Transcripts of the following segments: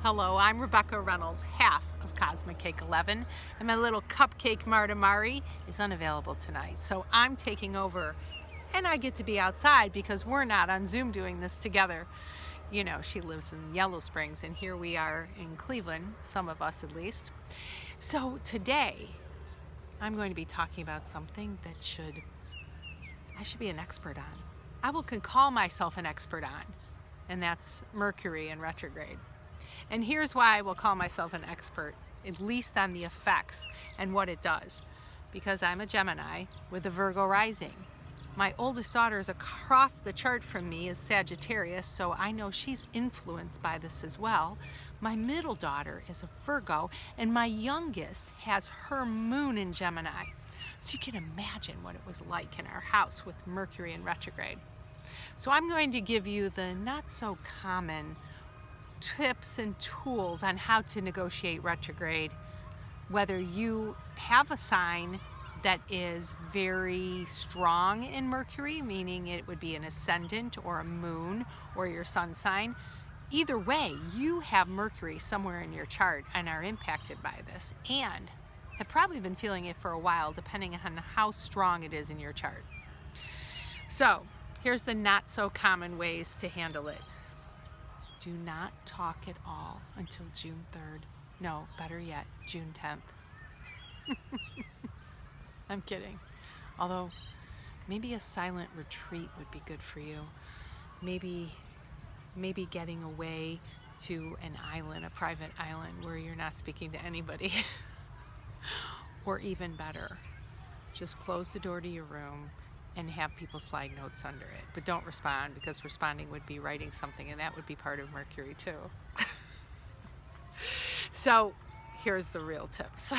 Hello, I'm Rebecca Reynolds, half of Cosmic Cake 11, and my little cupcake Marta Mari is unavailable tonight. So I'm taking over, and I get to be outside because we're not on Zoom doing this together. You know, she lives in Yellow Springs, and here we are in Cleveland, some of us at least. So today, I'm going to be talking about something that I should be an expert on. Can call myself an expert on, and that's Mercury in retrograde. And here's why I will call myself an expert, at least on the effects and what it does. Because I'm a Gemini with a Virgo rising. My oldest daughter is across the chart from me is Sagittarius, so I know she's influenced by this as well. My middle daughter is a Virgo, and my youngest has her moon in Gemini. So you can imagine what it was like in our house with Mercury in retrograde. So I'm going to give you the not so common tips and tools on how to negotiate retrograde, whether you have a sign that is very strong in Mercury, meaning it would be an ascendant or a moon or your sun sign. Either way, you have Mercury somewhere in your chart and are impacted by this and have probably been feeling it for a while, depending on how strong it is in your chart. So here's the not so common ways to handle it. Do not talk at all until June 3rd. No, better yet, June 10th. I'm kidding. Although, maybe a silent retreat would be good for you. Maybe getting away to an island, a private island where you're not speaking to anybody. Or even better, just close the door to your room and have people slide notes under it. But don't respond, because responding would be writing something, and that would be part of Mercury too. So here's the real tips.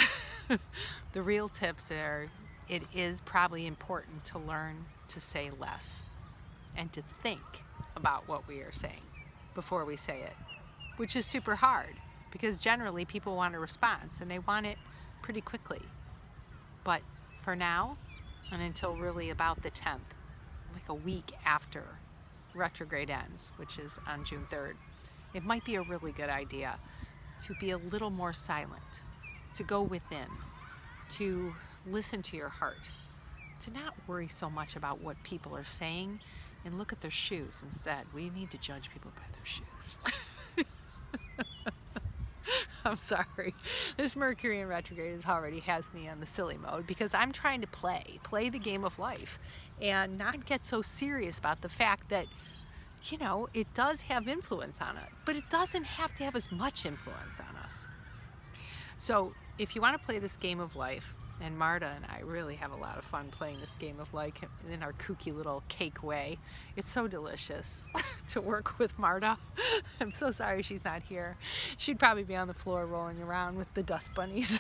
The real tips are, it is probably important to learn to say less and to think about what we are saying before we say it, which is super hard because generally people want a response and they want it pretty quickly. But for now, and until really about the 10th, like a week after retrograde ends, which is on June 3rd, it might be a really good idea to be a little more silent, to go within, to listen to your heart, to not worry so much about what people are saying and look at their shoes instead. We need to judge people by their shoes. I'm sorry. This Mercury in retrograde already has me on the silly mode because I'm trying to play the game of life and not get so serious about the fact that, you know, it does have influence on it, but it doesn't have to have as much influence on us. So if you want to play this game of life, and Marta and I really have a lot of fun playing this game of life in our kooky little cake way. It's so delicious to work with Marta. I'm so sorry she's not here. She'd probably be on the floor rolling around with the dust bunnies.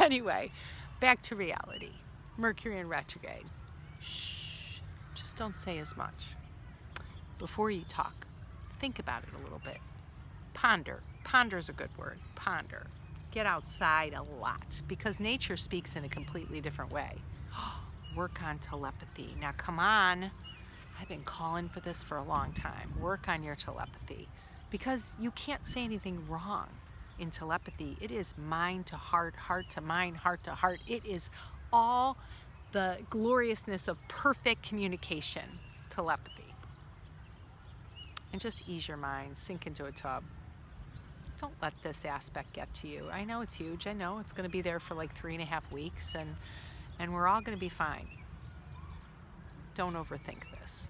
Anyway, back to reality. Mercury in retrograde. Shh, just don't say as much. Before you talk, think about it a little bit. Ponder. Ponder's a good word. Ponder. Get outside a lot because nature speaks in a completely different way. Work on telepathy. Now come on. I've been calling for this for a long time. Work on your telepathy because you can't say anything wrong in telepathy. It is mind to heart, heart to mind, heart to heart. It is all the gloriousness of perfect communication, telepathy. And just ease your mind, sink into a tub. Don't let this aspect get to you. I know it's huge. I know it's going to be there for like 3.5 weeks and we're all going to be fine. Don't overthink this.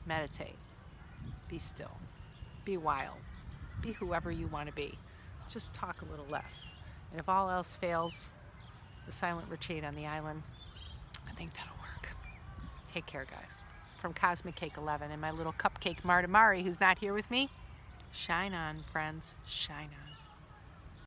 Meditate. Be still. Be wild. Be whoever you want to be. Just talk a little less. And if all else fails, the silent retreat on the island, I think that'll work. Take care, guys. From Cosmic Cake 11 and my little cupcake Marta Mari, who's not here with me. Shine on, friends. Shine on.